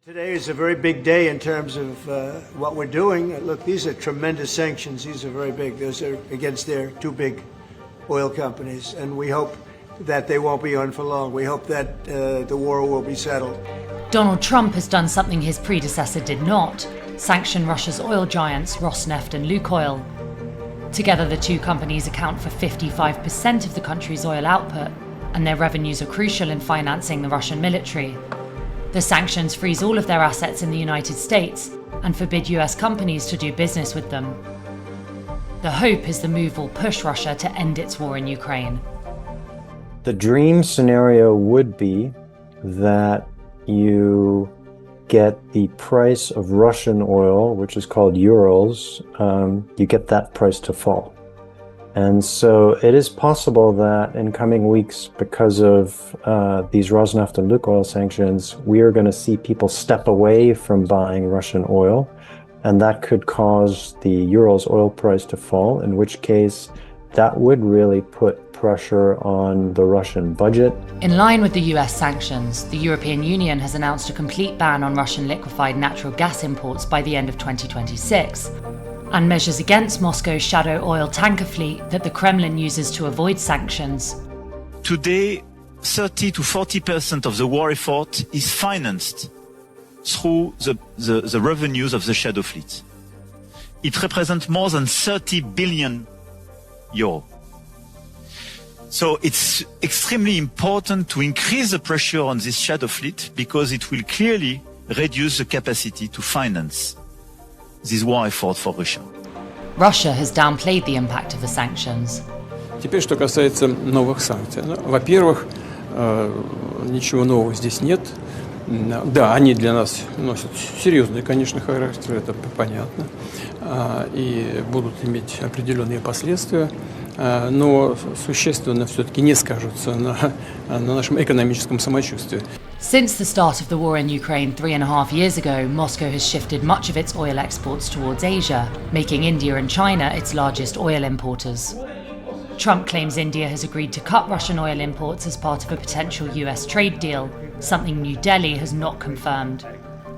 Today is a very big day in terms of what we're doing. Look, these are tremendous sanctions. These are very big. Those are against their two big oil companies. And we hope that they won't be on for long. We hope that the war will be settled. Donald Trump has done something his predecessor did not: sanction Russia's oil giants Rosneft and Lukoil. Together, the two companies account for 55% of the country's oil output, and their revenues are crucial in financing the Russian military. The sanctions freeze all of their assets in the United States and forbid US companies to do business with them. The hope is the move will push Russia to end its war in Ukraine. The dream scenario would be that you get the price of Russian oil, which is called Urals, you get that price to fall. And so it is possible that in coming weeks, because of these Rosneft and Lukoil sanctions, we are going to see people step away from buying Russian oil, and that could cause the Urals oil price to fall, in which case that would really put pressure on the Russian budget. In line with the US sanctions, the European Union has announced a complete ban on Russian liquefied natural gas imports by the end of 2026. And measures against Moscow's shadow oil tanker fleet that the Kremlin uses to avoid sanctions. Today, 30 to 40% of the war effort is financed through the revenues of the shadow fleet. It represents more than 30 billion euro. So it's extremely important to increase the pressure on this shadow fleet, because it will clearly reduce the capacity to finance this war effort for Russia. Russia has downplayed the impact of the sanctions. Теперь, что касается новых санкций. Во-первых, ничего нового здесь нет. Да, они для нас носят серьезный, конечно, характер, это понятно, и будут иметь определенные последствия, но существенно все-таки не скажутся на нашем экономическом самочувствии. Since the start of the war in Ukraine 3.5 years ago, Moscow has shifted much of its oil exports towards Asia, making India and China its largest oil importers. Trump claims India has agreed to cut Russian oil imports as part of a potential US trade deal, something New Delhi has not confirmed.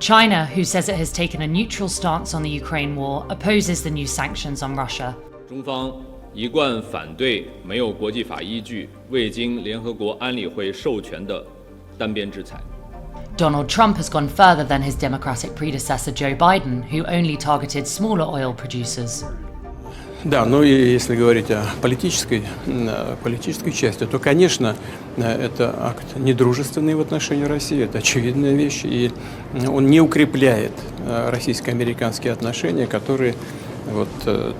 China, who says it has taken a neutral stance on the Ukraine war, opposes the new sanctions on Russia. 中方一贯反对没有国际法依据、未经联合国安理会授权的单边制裁。 Donald Trump has gone further than his Democratic predecessor Joe Biden, who only targeted smaller oil producers. Да, но если говорить о политической части, то, конечно, это акт недружественный в отношении России, это очевидная вещь, и он не укрепляет российско-американские отношения, которые вот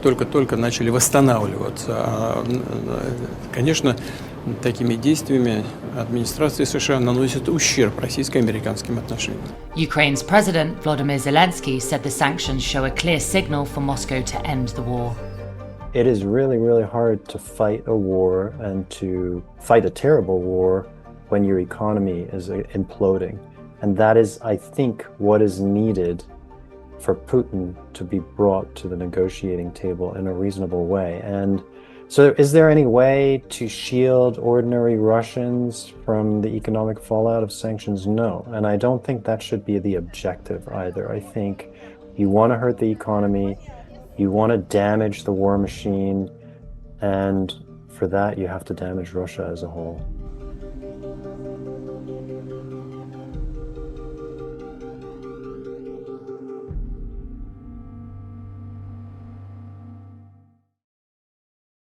только-только начали восстанавливаться. Конечно, такими действиями администрация США наносит ущерб российско-американским отношениям. Ukraine's president, Vladimir Zelensky, said the sanctions show a clear signal for Moscow to end the war. It is really, really hard to fight a war and to fight a terrible war when your economy is imploding. And that is, I think, what is needed for Putin to be brought to the negotiating table in a reasonable way. And so is there any way to shield ordinary Russians from the economic fallout of sanctions? No. And I don't think that should be the objective either. I think you want to hurt the economy, you want to damage the war machine, and for that you have to damage Russia as a whole.